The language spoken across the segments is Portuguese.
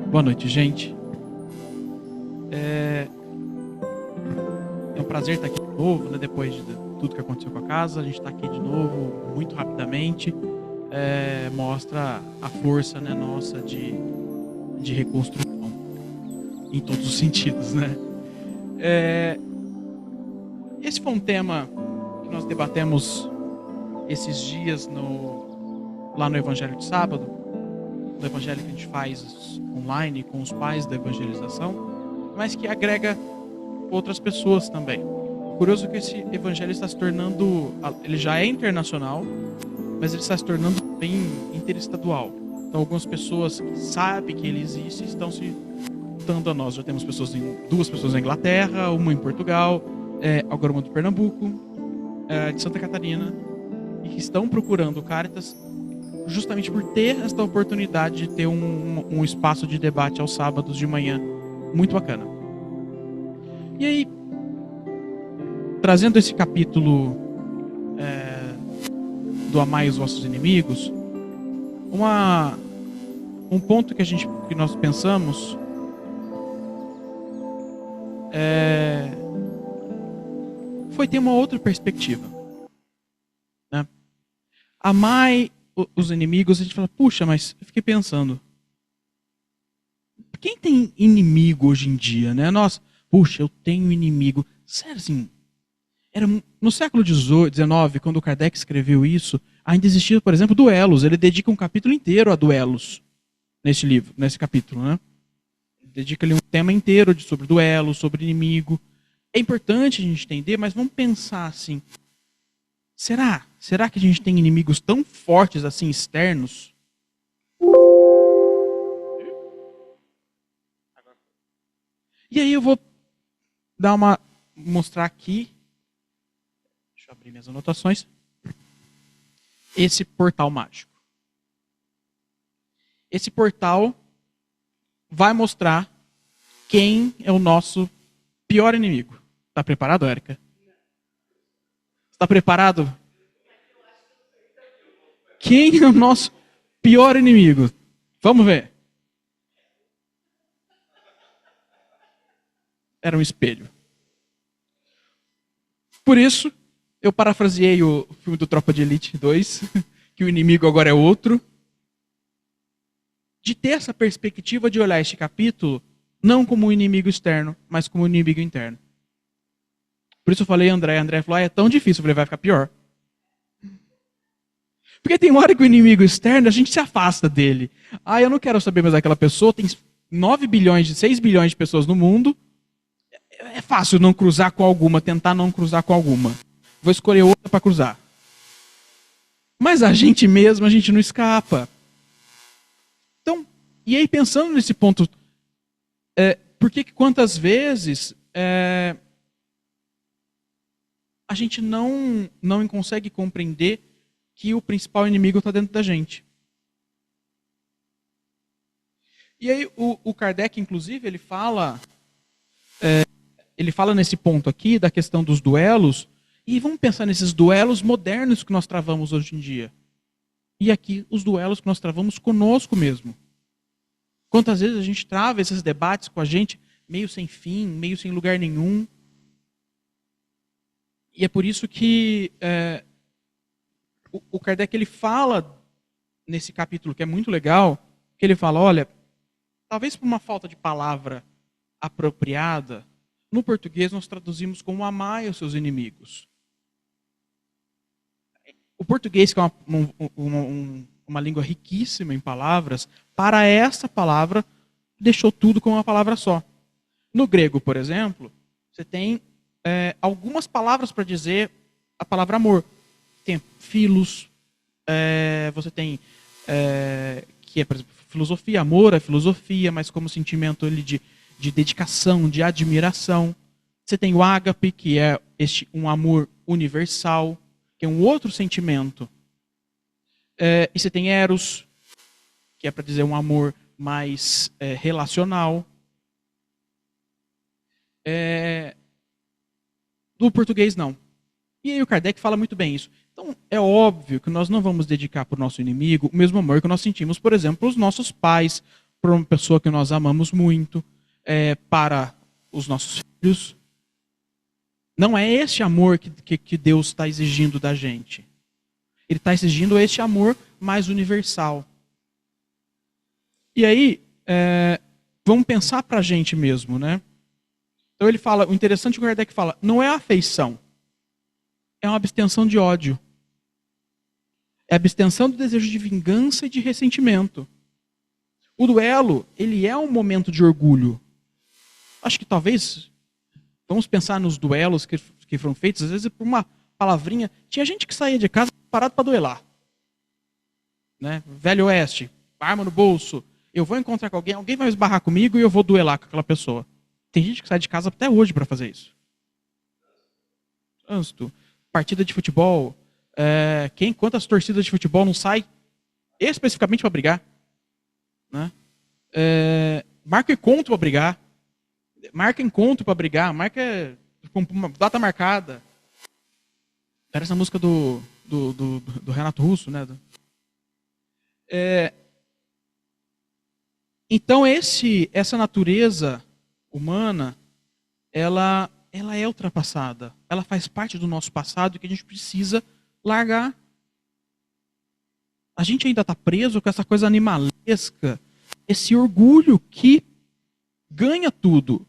Boa noite, gente. É um prazer estar aqui de novo, né? Depois de tudo que aconteceu com a casa, a gente está aqui de novo muito rapidamente. Mostra a força, né, nossa de reconstrução em todos os sentidos, né? Esse foi um tema que nós debatemos esses dias lá no Evangelho de Sábado, no Evangelho que a gente faz online com os pais da evangelização, mas que agrega outras pessoas também. Curioso que esse Evangelho está se tornando, ele já é internacional, mas ele está se tornando bem interestadual. Então algumas pessoas que sabem que ele existe estão se juntando a nós. Já temos duas pessoas na Inglaterra, uma em Portugal, agora uma do Pernambuco, de Santa Catarina, e que estão procurando o Caritas justamente por ter esta oportunidade de ter um espaço de debate aos sábados de manhã muito bacana. E aí, trazendo esse capítulo do Amai os Vossos Inimigos, um ponto que nós pensamos foi ter uma outra perspectiva, né? Amai os inimigos, a gente fala, puxa, mas eu fiquei pensando, quem tem inimigo hoje em dia, né? Nossa, puxa, eu tenho inimigo. Sério, assim, no século XIX, quando o Kardec escreveu isso, ainda existia, por exemplo, duelos. Ele dedica um capítulo inteiro a duelos nesse capítulo, né? Dedica-lhe um tema inteiro sobre duelos, sobre inimigo. É importante a gente entender, mas vamos pensar assim, será que a gente tem inimigos tão fortes assim, externos? E aí eu vou mostrar aqui, deixa eu abrir minhas anotações, esse portal mágico. Esse portal vai mostrar quem é o nosso pior inimigo. Está preparado, Érica? Está preparado? Quem é o nosso pior inimigo? Vamos ver. Era um espelho. Por isso, eu parafraseei o filme do Tropa de Elite 2, que o inimigo agora é outro. De ter essa perspectiva de olhar este capítulo não como um inimigo externo, mas como um inimigo interno. Por isso eu falei André falou, é tão difícil, eu falei, vai ficar pior. Porque tem uma hora que o inimigo externo, a gente se afasta dele. Eu não quero saber mais daquela pessoa, tem 6 bilhões de pessoas no mundo, é fácil não cruzar com alguma, tentar não cruzar com alguma. Vou escolher outra para cruzar. Mas a gente mesmo, a gente não escapa. Então, e aí pensando nesse ponto, por que quantas vezes a gente não consegue compreender que o principal inimigo está dentro da gente? E aí o Kardec, inclusive, ele fala nesse ponto aqui da questão dos duelos, e vamos pensar nesses duelos modernos que nós travamos hoje em dia. E aqui os duelos que nós travamos conosco mesmo. Quantas vezes a gente trava esses debates com a gente meio sem fim, meio sem lugar nenhum. E é por isso que o Kardec ele fala nesse capítulo, que é muito legal, que ele fala, olha, talvez por uma falta de palavra apropriada, no português nós traduzimos como amai os seus inimigos. O português, que é uma língua riquíssima em palavras, para essa palavra deixou tudo com uma palavra só. No grego, por exemplo, você tem algumas palavras para dizer a palavra amor. Tem filos, você tem que é, por exemplo, filosofia, amor é filosofia, mas como sentimento de dedicação, de admiração. Você tem o ágape, que é um amor universal, que é um outro sentimento. E você tem eros, que é para dizer um amor mais relacional. Do português, não. E aí o Kardec fala muito bem isso. Então, é óbvio que nós não vamos dedicar para o nosso inimigo o mesmo amor que nós sentimos, por exemplo, para os nossos pais, para uma pessoa que nós amamos muito, para os nossos filhos. Não é esse amor que Deus está exigindo da gente. Ele está exigindo este amor mais universal. E aí, vamos pensar para a gente mesmo, né? Então ele fala, o interessante é que o Kardec fala, não é afeição, é uma abstenção de ódio. É a abstenção do desejo de vingança e de ressentimento. O duelo, ele é um momento de orgulho. Acho que talvez, vamos pensar nos duelos que foram feitos, às vezes por uma palavrinha. Tinha gente que saía de casa parado para duelar. Né? Velho Oeste, arma no bolso. Eu vou encontrar com alguém, alguém vai esbarrar comigo e eu vou duelar com aquela pessoa. Tem gente que sai de casa até hoje para fazer isso. Trânsito, partida de futebol. Quantas torcidas de futebol não sai especificamente para brigar? Né? Marca encontro para brigar. Marca encontro para brigar. Marca com uma data marcada. Parece a música do Renato Russo, né? Então essa natureza humana, ela é ultrapassada. Ela faz parte do nosso passado que a gente precisa largar. A gente ainda está preso com essa coisa animalesca, esse orgulho que ganha tudo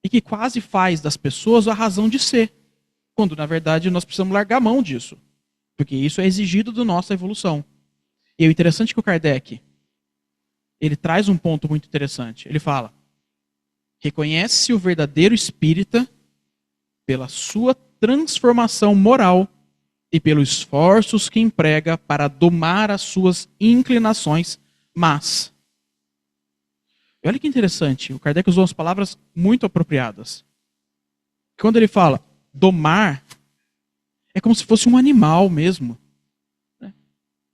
e que quase faz das pessoas a razão de ser, quando na verdade nós precisamos largar a mão disso, porque isso é exigido da nossa evolução. E o interessante é que o Kardec, ele traz um ponto muito interessante. Ele fala, reconhece-se o verdadeiro espírita pela sua transformação moral e pelos esforços que emprega para domar as suas inclinações más. E olha que interessante, o Kardec usou umas palavras muito apropriadas. Quando ele fala domar, é como se fosse um animal mesmo.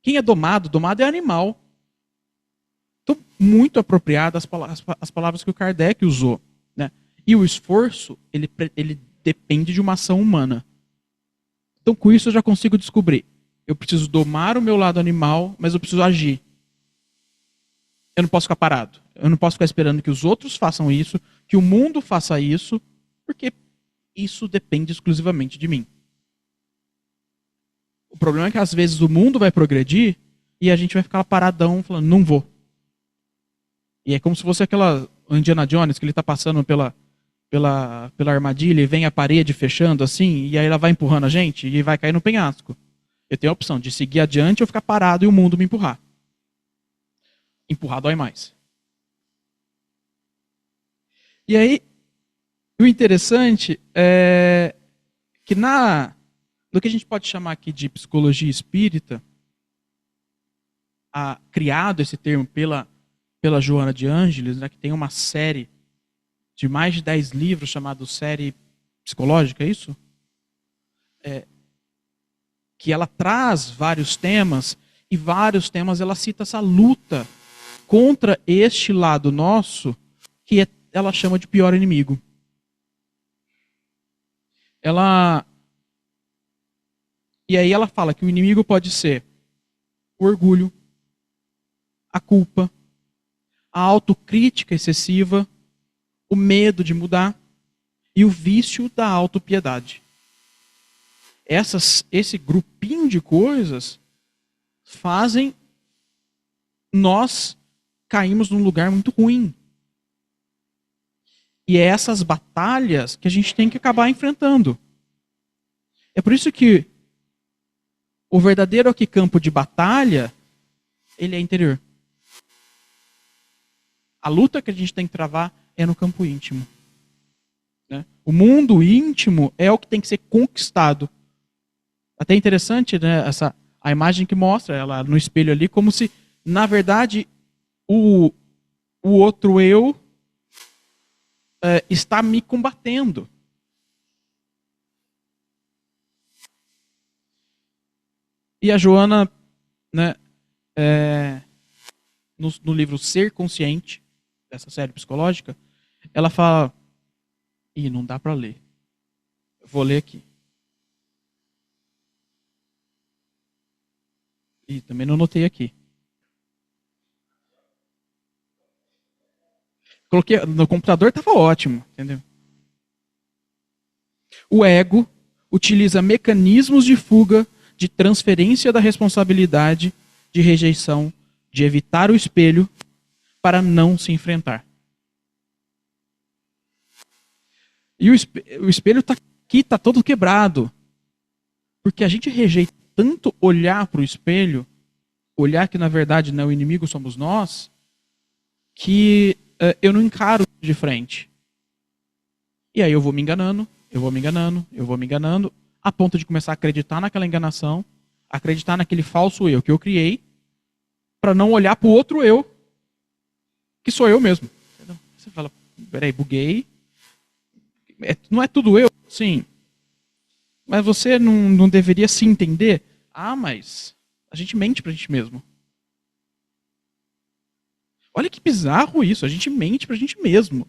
Quem é domado? Domado é animal. Então, muito apropriadas as palavras que o Kardec usou. Né? E o esforço, ele depende de uma ação humana. Então, com isso eu já consigo descobrir. Eu preciso domar o meu lado animal, mas eu preciso agir. Eu não posso ficar parado. Eu não posso ficar esperando que os outros façam isso, que o mundo faça isso, porque isso depende exclusivamente de mim. O problema é que às vezes o mundo vai progredir e a gente vai ficar paradão falando, não vou. E é como se fosse aquela Indiana Jones, que ele está passando pela armadilha e vem a parede fechando assim, e aí ela vai empurrando a gente e vai cair no penhasco. Eu tenho a opção de seguir adiante ou ficar parado e o mundo me empurrar. Empurrar dói mais. E aí, o interessante é que no que a gente pode chamar aqui de psicologia espírita, criado esse termo pela Joana de Ângeles, né, que tem uma série de mais de 10 livros chamado Série Psicológica, é isso? Que ela traz vários temas, e vários temas ela cita essa luta contra este lado nosso, que ela chama de pior inimigo. E aí ela fala que o inimigo pode ser o orgulho, a culpa, a autocrítica excessiva, o medo de mudar e o vício da autopiedade. Esse grupinho de coisas fazem nós cairmos num lugar muito ruim. E é essas batalhas que a gente tem que acabar enfrentando. É por isso que o verdadeiro aqui campo de batalha, ele é interior. A luta que a gente tem que travar é no campo íntimo. Né? O mundo íntimo é o que tem que ser conquistado. Até interessante, né, a imagem que mostra ela no espelho ali, como se, na verdade, o outro eu está me combatendo. E a Joana, né, no livro Ser Consciente, dessa série psicológica, ela fala, não dá para ler. Vou ler aqui. E também não anotei aqui. Coloquei no computador, estava ótimo, entendeu? O ego utiliza mecanismos de fuga, de transferência da responsabilidade, de rejeição, de evitar o espelho para não se enfrentar. E o espelho está aqui, está todo quebrado. Porque a gente rejeita tanto olhar para o espelho, olhar que na verdade não é o inimigo, somos nós, que eu não encaro de frente. E aí eu vou me enganando, eu vou me enganando, eu vou me enganando, a ponto de começar a acreditar naquela enganação, acreditar naquele falso eu que eu criei, para não olhar para o outro eu, que sou eu mesmo. Você fala, peraí, buguei. Não é tudo eu? Sim. Mas você não deveria se entender? Ah, mas a gente mente pra gente mesmo. Olha que bizarro isso, a gente mente pra gente mesmo.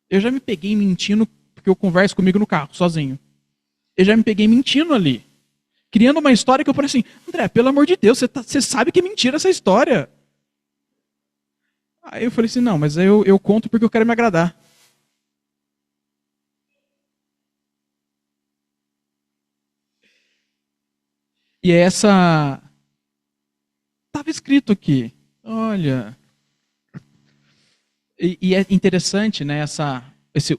Eu já me peguei mentindo porque eu converso comigo no carro, sozinho. Eu já me peguei mentindo ali. Criando uma história que eu falei assim, André, pelo amor de Deus, você sabe que é mentira essa história. Aí eu falei assim, não, mas eu conto porque eu quero me agradar. E essa... Estava escrito aqui. Olha... E é interessante, né,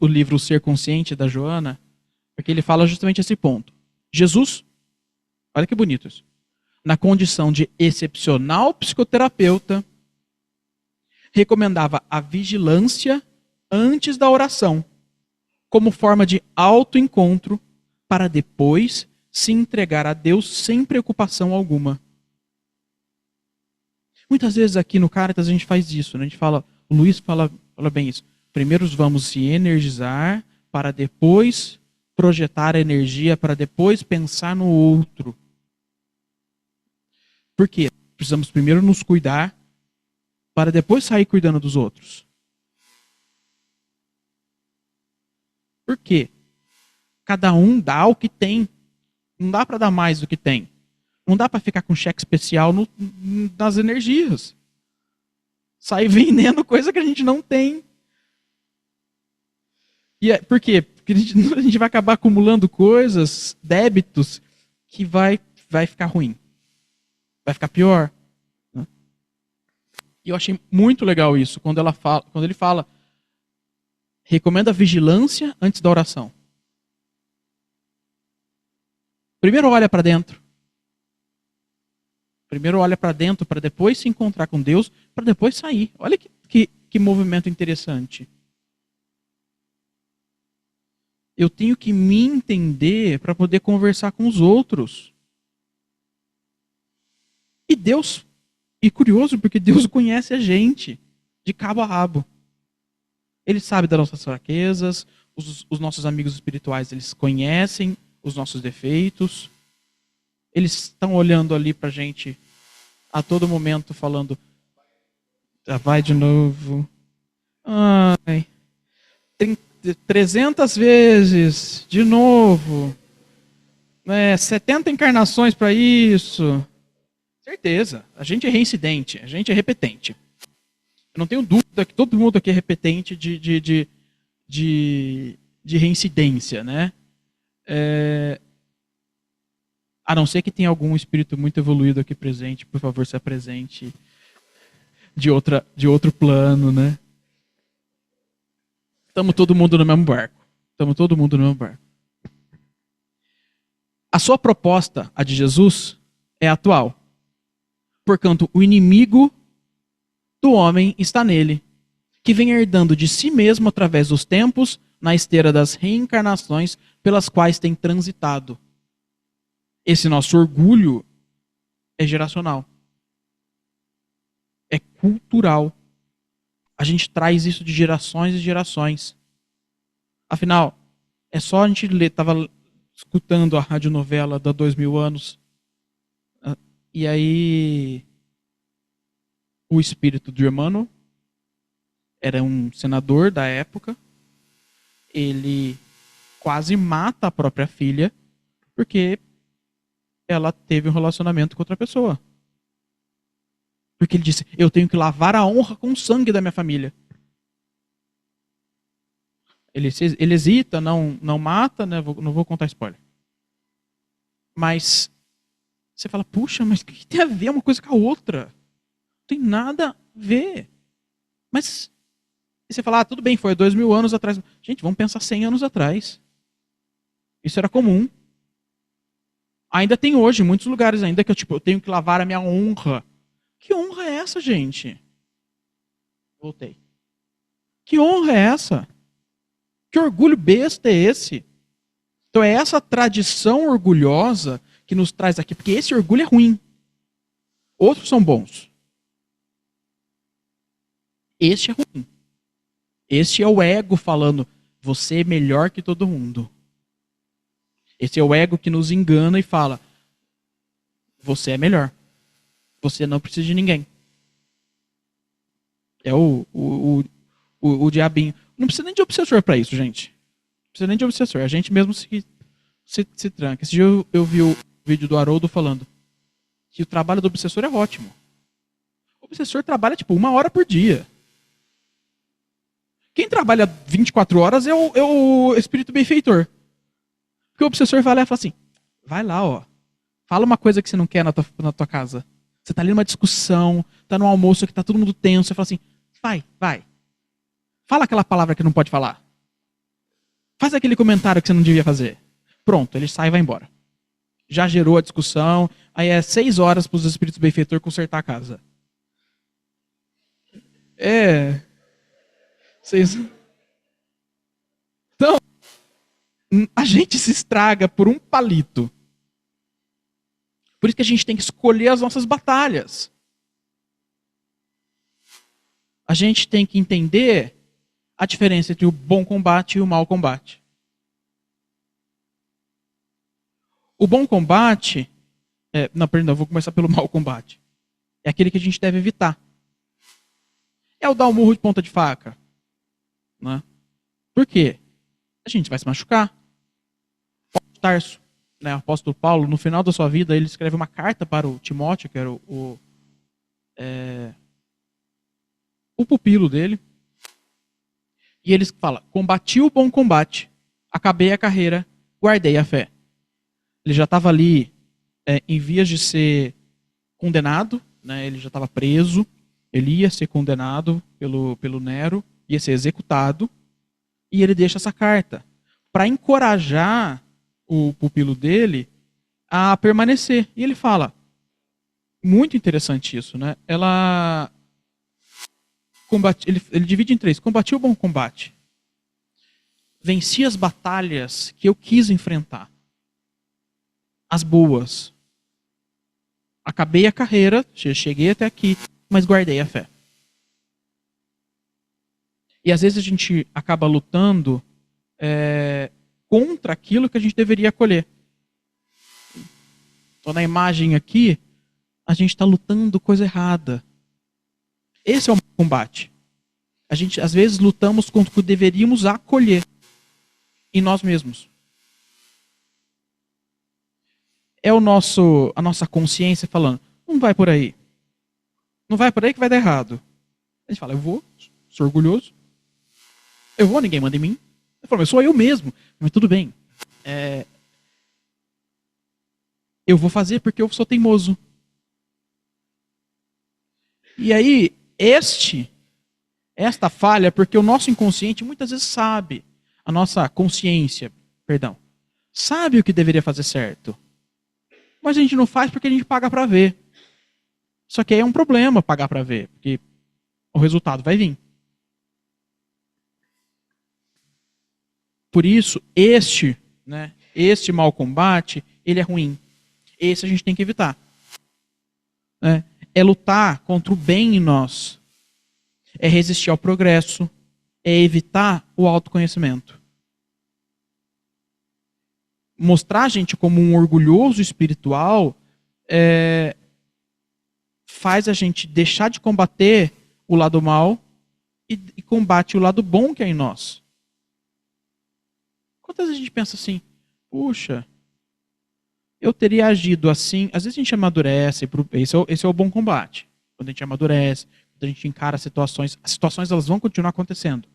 o livro O Ser Consciente, da Joana, porque ele fala justamente esse ponto. Jesus, olha que bonito isso, na condição de excepcional psicoterapeuta, recomendava a vigilância antes da oração, como forma de autoencontro, para depois se entregar a Deus sem preocupação alguma. Muitas vezes aqui no Caritas a gente faz isso, né? A gente fala, o Luiz fala bem isso. Primeiro vamos se energizar para depois projetar a energia, para depois pensar no outro. Por quê? Precisamos primeiro nos cuidar para depois sair cuidando dos outros. Por quê? Cada um dá o que tem. Não dá para dar mais do que tem. Não dá para ficar com cheque especial nas energias. Sair vendendo coisa que a gente não tem. Por quê? Porque a gente vai acabar acumulando coisas, débitos, que vai ficar ruim. Vai ficar pior. Né? E eu achei muito legal isso, quando ele fala, recomenda vigilância antes da oração. Primeiro olha para dentro. Primeiro olha para dentro para depois se encontrar com Deus, para depois sair. Olha que movimento interessante. Eu tenho que me entender para poder conversar com os outros. E Deus, e curioso, porque Deus conhece a gente de cabo a rabo. Ele sabe das nossas fraquezas, os nossos amigos espirituais, eles conhecem os nossos defeitos. Eles estão olhando ali pra gente a todo momento, falando, ah, vai de novo. Ai, 300 vezes, de novo. 70 encarnações para isso. Certeza, a gente é reincidente, a gente é repetente. Eu não tenho dúvida que todo mundo aqui é repetente de reincidência, né? A não ser que tenha algum espírito muito evoluído aqui presente, por favor, se apresente de outro plano, né? Estamos todo mundo no mesmo barco. Estamos todo mundo no mesmo barco. A sua proposta, a de Jesus, é atual. Portanto, o inimigo do homem está nele, que vem herdando de si mesmo através dos tempos, na esteira das reencarnações pelas quais tem transitado. Esse nosso orgulho é geracional. É cultural. A gente traz isso de gerações e gerações. Afinal, é só a gente ler, estava escutando a radionovela da 2000 anos, e aí o espírito do Emmanuel era um senador da época, ele quase mata a própria filha porque ela teve um relacionamento com outra pessoa. Porque ele disse, eu tenho que lavar a honra com o sangue da minha família. Ele hesita, não mata, né? Não vou contar spoiler. Mas você fala, puxa, mas o que tem a ver uma coisa com a outra? Não tem nada a ver. Mas e você fala, tudo bem, foi 2000 anos atrás. Gente, vamos pensar 100 anos atrás. Isso era comum. Ainda tem hoje, em muitos lugares ainda, que eu tenho que lavar a minha honra. Que honra é essa, gente? Voltei. Que honra é essa? Que orgulho besta é esse? Então é essa tradição orgulhosa que nos traz aqui, porque esse orgulho é ruim. Outros são bons. Este é ruim. Este é o ego falando, você é melhor que todo mundo. Esse é o ego que nos engana e fala, você é melhor. Você não precisa de ninguém. É o diabinho. Não precisa nem de obsessor para isso, gente. Não precisa nem de obsessor. A gente mesmo se tranca. Esse dia eu vi o vídeo do Haroldo falando que o trabalho do obsessor é ótimo. O obsessor trabalha tipo 1 hora por dia. Quem trabalha 24 horas é o espírito benfeitor. Porque o obsessor vai lá e fala assim, vai lá, ó. Fala uma coisa que você não quer na tua casa. Você tá ali numa discussão, tá num almoço que tá todo mundo tenso, você fala assim, vai. Fala aquela palavra que não pode falar. Faz aquele comentário que você não devia fazer. Pronto, ele sai e vai embora. Já gerou a discussão, aí é 6 horas para os espíritos benfeitor consertar a casa. Então, a gente se estraga por um palito. Por isso que a gente tem que escolher as nossas batalhas. A gente tem que entender a diferença entre o bom combate e o mau combate. O bom combate... vou começar pelo mau combate. É aquele que a gente deve evitar. É o dar um murro de ponta de faca. Né? Por quê? A gente vai se machucar. O Tarso, né, o apóstolo Paulo, no final da sua vida, ele escreve uma carta para o Timóteo, que era o pupilo dele. E ele fala, combati o bom combate, acabei a carreira, guardei a fé. Ele já estava ali em vias de ser condenado, né, ele já estava preso, ele ia ser condenado pelo Nero, ia ser executado, e ele deixa essa carta para encorajar o pupilo dele a permanecer. E ele fala, muito interessante isso, né? Ele divide em 3. Combati o bom combate. Venci as batalhas que eu quis enfrentar. As boas. Acabei a carreira, cheguei até aqui, mas guardei a fé. E às vezes a gente acaba lutando contra aquilo que a gente deveria acolher. Então, na imagem aqui, a gente está lutando coisa errada. Esse é o combate. A gente, às vezes, lutamos contra o que deveríamos acolher em nós mesmos. É a nossa consciência falando, não vai por aí. Não vai por aí que vai dar errado. A gente fala, eu vou, sou orgulhoso. Eu vou, ninguém manda em mim. Eu falo, mas sou eu mesmo. Mas tudo bem. Eu vou fazer porque eu sou teimoso. E aí, esta falha, porque o nosso inconsciente muitas vezes sabe, a nossa consciência, sabe o que deveria fazer certo. Mas a gente não faz porque a gente paga para ver. Só que aí é um problema pagar para ver, porque o resultado vai vir. Por isso, este mau combate, ele é ruim. Esse a gente tem que evitar. É lutar contra o bem em nós. É resistir ao progresso. É evitar o autoconhecimento. Mostrar a gente como um orgulhoso espiritual faz a gente deixar de combater o lado mal e combate o lado bom que é em nós. Quantas vezes a gente pensa assim, puxa, eu teria agido assim. Às vezes a gente amadurece, esse é o bom combate. Quando a gente amadurece, quando a gente encara situações, as situações elas vão continuar acontecendo.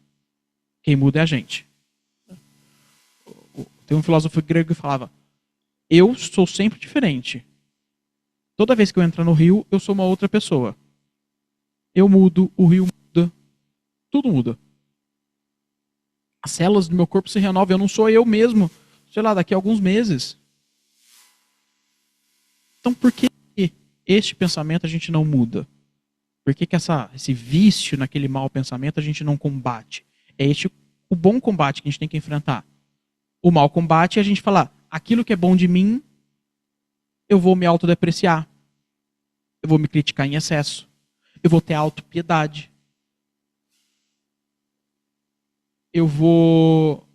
Quem muda é a gente. Tem um filósofo grego que falava, eu sou sempre diferente. Toda vez que eu entro no rio, eu sou uma outra pessoa. Eu mudo, o rio muda, tudo muda. As células do meu corpo se renovam, eu não sou eu mesmo, sei lá, daqui a alguns meses. Então por que este pensamento a gente não muda? Por que esse vício naquele mau pensamento a gente não combate? É este o bom combate que a gente tem que enfrentar. O mau combate é a gente falar, aquilo que é bom de mim, eu vou me autodepreciar. Eu vou me criticar em excesso. Eu vou ter autopiedade. Eu vou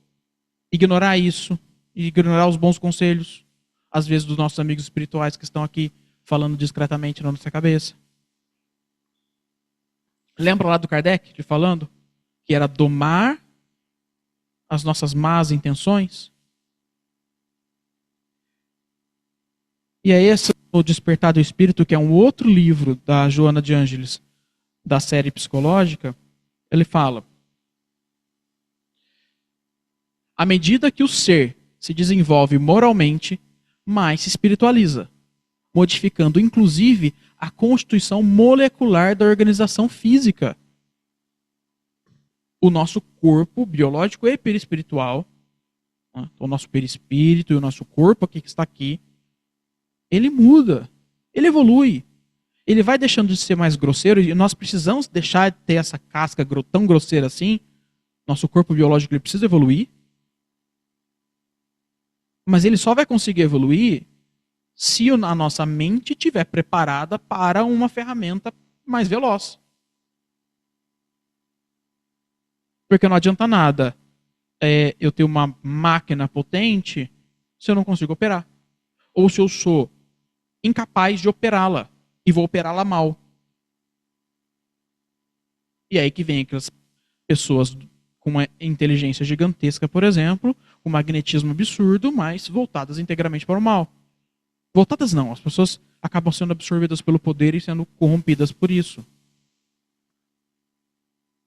ignorar isso. Ignorar os bons conselhos. Às vezes dos nossos amigos espirituais que estão aqui falando discretamente na nossa cabeça. Lembra lá do Kardec, falando que era domar as nossas más intenções? E é esse o Despertar do Espírito, que é um outro livro da Joana de Ângeles, da série psicológica. Ele fala, à medida que o ser se desenvolve moralmente, mais se espiritualiza, modificando inclusive a constituição molecular da organização física. O nosso corpo biológico e perispiritual, o nosso perispírito e o nosso corpo aqui que está aqui, ele muda, ele evolui. Ele vai deixando de ser mais grosseiro e nós precisamos deixar de ter essa casca tão grosseira assim. Nosso corpo biológico ele precisa evoluir. Mas ele só vai conseguir evoluir se a nossa mente estiver preparada para uma ferramenta mais veloz. Porque não adianta nada eu ter uma máquina potente se eu não consigo operar. Ou se eu sou incapaz de operá-la e vou operá-la mal. E aí que vem aquelas pessoas com uma inteligência gigantesca, por exemplo, um magnetismo absurdo, mas voltadas integralmente para o mal. Voltadas não, as pessoas acabam sendo absorvidas pelo poder e sendo corrompidas por isso.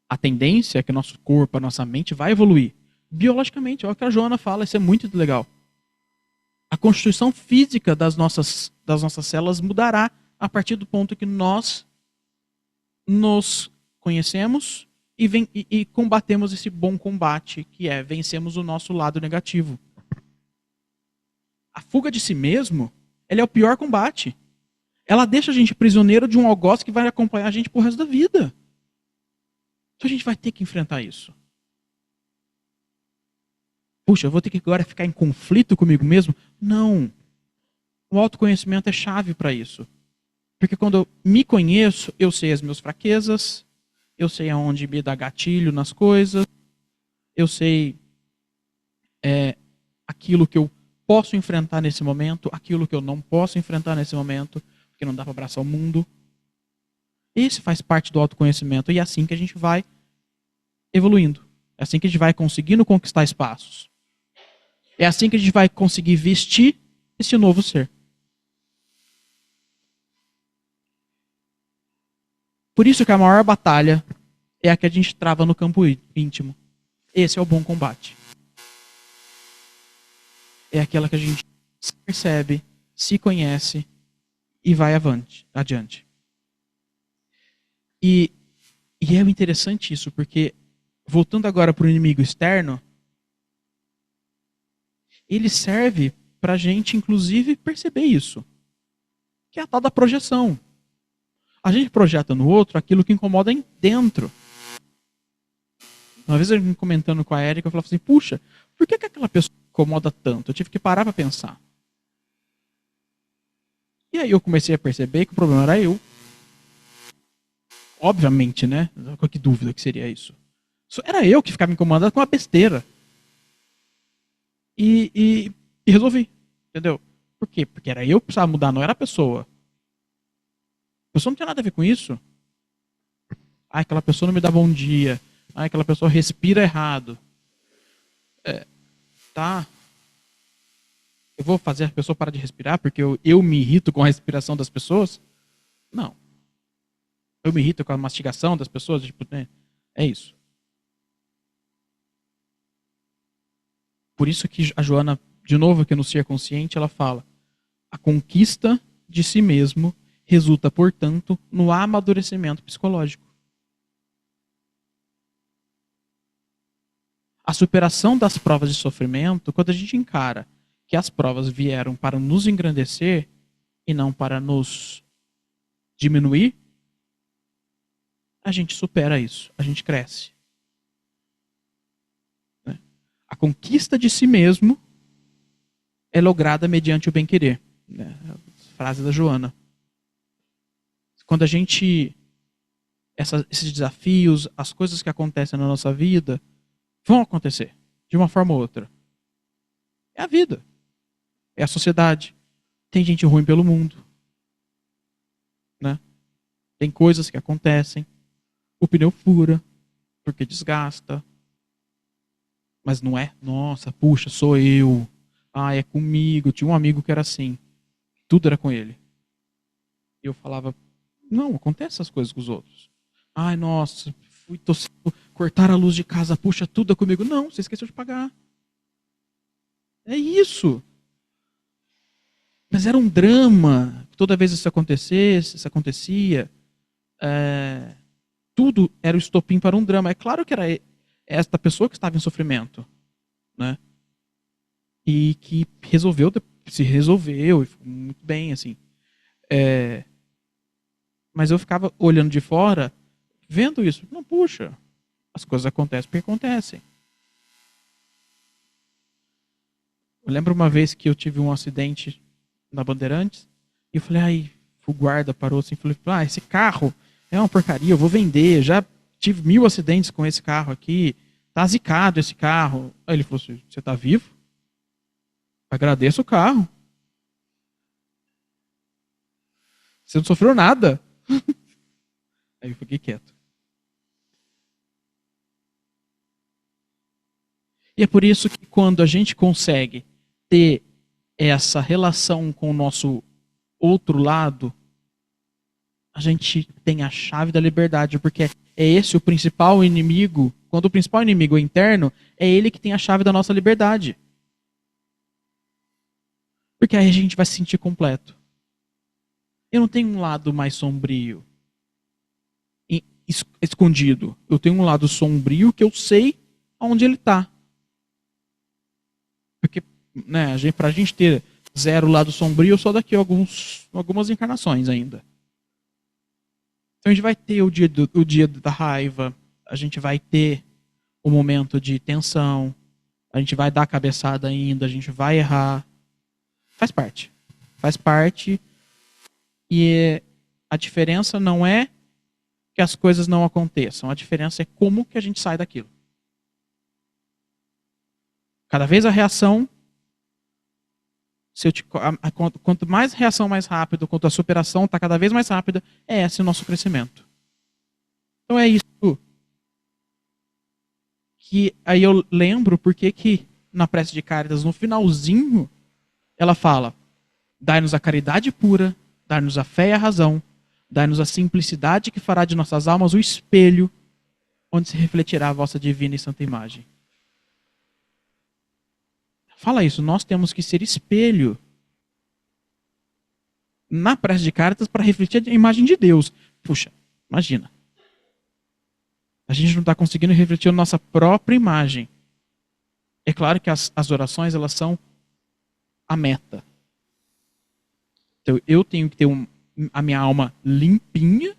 A tendência é que nosso corpo, a nossa mente vai evoluir. Biologicamente, é o que a Joana fala, isso é muito legal. A constituição física das nossas células mudará a partir do ponto que nós nos conhecemos e combatemos esse bom combate, que é vencemos o nosso lado negativo. A fuga de si mesmo, ela é o pior combate. Ela deixa a gente prisioneiro de um algoz que vai acompanhar a gente pro resto da vida. Então a gente vai ter que enfrentar isso. Puxa, eu vou ter que agora ficar em conflito comigo mesmo? Não. O autoconhecimento é chave para isso. Porque quando eu me conheço, eu sei as minhas fraquezas, eu sei aonde me dá gatilho nas coisas, eu sei aquilo que eu posso enfrentar nesse momento, aquilo que eu não posso enfrentar nesse momento, porque não dá para abraçar o mundo. Esse faz parte do autoconhecimento e é assim que a gente vai evoluindo. É assim que a gente vai conseguindo conquistar espaços. É assim que a gente vai conseguir vestir esse novo ser. Por isso que a maior batalha é a que a gente trava no campo íntimo. Esse é o bom combate. É aquela que a gente se percebe, se conhece e vai adiante. E é interessante isso, porque voltando agora para o inimigo externo, ele serve para a gente, inclusive, perceber isso. Que é a tal da projeção. A gente projeta no outro aquilo que incomoda dentro. Uma vez eu comentando com a Érica, eu falava assim, puxa, por que aquela pessoa incomoda tanto? Eu tive que parar para pensar. E aí eu comecei a perceber que o problema era eu. Obviamente, né? Que dúvida que seria isso. Era eu que ficava incomodado com uma besteira. E resolvi. Entendeu? Por quê? Porque era eu que precisava mudar, não era a pessoa. A pessoa não tinha nada a ver com isso. Ah, aquela pessoa não me dá bom dia. Ah, aquela pessoa respira errado. tá? Eu vou fazer a pessoa parar de respirar porque eu me irrito com a respiração das pessoas? Não. Eu me irrito com a mastigação das pessoas? Tipo, né? É isso. Por isso que a Joana, de novo aqui no Ser Consciente, ela fala: a conquista de si mesmo resulta, portanto, no amadurecimento psicológico. A superação das provas de sofrimento, quando a gente encara que as provas vieram para nos engrandecer e não para nos diminuir, a gente supera isso, a gente cresce. A conquista de si mesmo é lograda mediante o bem-querer. Frase da Joana. Quando a gente... esses desafios, as coisas que acontecem na nossa vida, vão acontecer, de uma forma ou outra. É a vida. É a sociedade. Tem gente ruim pelo mundo. Né? Tem coisas que acontecem. O pneu fura, porque desgasta. Mas não é, nossa, puxa, sou eu. Ah, é comigo. Tinha um amigo que era assim. Tudo era com ele. E eu falava, não, acontece essas coisas com os outros. Ai, nossa, cortar a luz de casa, puxa, tudo é comigo. Não, você esqueceu de pagar. É isso. Mas era um drama. Toda vez que isso acontecia, tudo era o estopim para um drama. É claro que era esta pessoa que estava em sofrimento, né? E que se resolveu, e ficou muito bem, assim. Mas eu ficava olhando de fora, vendo isso. Não, puxa, as coisas acontecem porque acontecem. Eu lembro uma vez que eu tive um acidente na Bandeirantes, e eu falei, ai, o guarda parou assim, falei, esse carro é uma porcaria, eu vou vender, já tive 1000 acidentes com esse carro aqui, tá zicado esse carro. Aí ele falou assim, você tá vivo? Agradeço o carro. Você não sofreu nada. Aí eu fiquei quieto. E é por isso que quando a gente consegue ter essa relação com o nosso outro lado, a gente tem a chave da liberdade, porque é esse o principal inimigo. Quando o principal inimigo é interno, é ele que tem a chave da nossa liberdade. Porque aí a gente vai se sentir completo. Eu não tenho um lado mais sombrio, escondido. Eu tenho um lado sombrio que eu sei onde ele está. Porque, né, pra gente ter 0 lado sombrio, só daqui a algumas encarnações ainda. Então a gente vai ter o dia da raiva, a gente vai ter o momento de tensão, a gente vai dar cabeçada ainda, a gente vai errar. Faz parte. Faz parte. E a diferença não é que as coisas não aconteçam, a diferença é como que a gente sai daquilo. Cada vez a reação, quanto mais reação mais rápido, quanto a superação está cada vez mais rápida, é esse o nosso crescimento. Então é isso que aí eu lembro porque que na prece de Cáritas, no finalzinho, ela fala: dai-nos a caridade pura, dai-nos a fé e a razão, dai-nos a simplicidade que fará de nossas almas o espelho onde se refletirá a vossa divina e santa imagem. Fala isso, nós temos que ser espelho na prece de Cáritas para refletir a imagem de Deus. Puxa, imagina. A gente não está conseguindo refletir a nossa própria imagem. É claro que as orações, elas são a meta. Então eu tenho que ter a minha alma limpinha,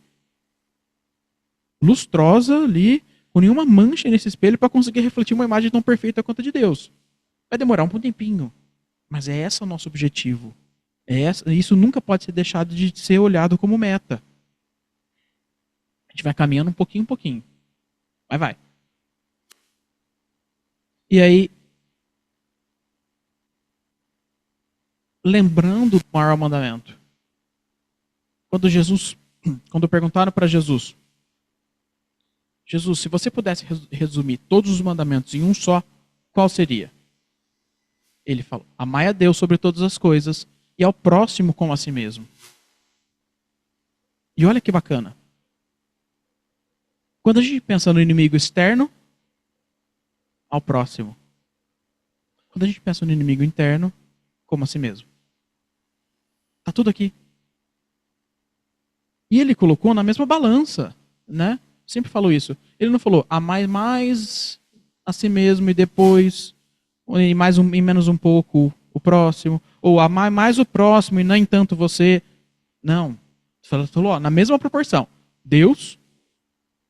lustrosa ali, com nenhuma mancha nesse espelho para conseguir refletir uma imagem tão perfeita quanto a de Deus. Vai demorar um tempinho, mas é esse o nosso objetivo. Isso nunca pode ser deixado de ser olhado como meta. A gente vai caminhando um pouquinho em pouquinho. Mas vai. E aí, lembrando do maior mandamento. Quando perguntaram para Jesus, se você pudesse resumir todos os mandamentos em um só, qual seria? Ele falou: amai a Deus sobre todas as coisas e ao próximo como a si mesmo. E olha que bacana. Quando a gente pensa no inimigo externo, ao próximo. Quando a gente pensa no inimigo interno, como a si mesmo. Tá tudo aqui. E ele colocou na mesma balança, né? Sempre falou isso. Ele não falou amai mais a si mesmo e depois e e menos um pouco o próximo, ou amar mais o próximo e nem tanto você. Não. Falou, ó, na mesma proporção. Deus,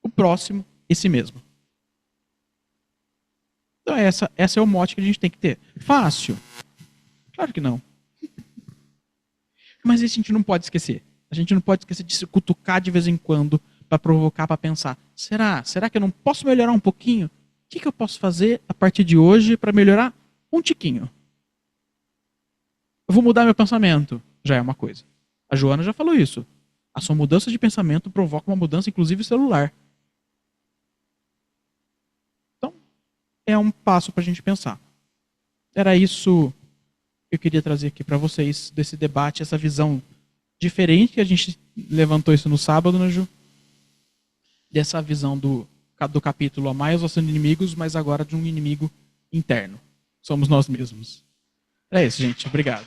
o próximo e si mesmo. Então essa é o mote que a gente tem que ter. Fácil? Claro que não. Mas isso a gente não pode esquecer. A gente não pode esquecer de se cutucar de vez em quando para provocar, para pensar. Será que eu não posso melhorar um pouquinho? O que eu posso fazer a partir de hoje para melhorar um tiquinho? Eu vou mudar meu pensamento. Já é uma coisa. A Joana já falou isso. A sua mudança de pensamento provoca uma mudança, inclusive celular. Então, é um passo para a gente pensar. Era isso que eu queria trazer aqui para vocês, desse debate, essa visão diferente que a gente levantou isso no sábado, né, Ju? Dessa visão do capítulo Amai os vossos inimigos, mas agora de um inimigo interno. Somos nós mesmos. É isso, gente. Obrigado.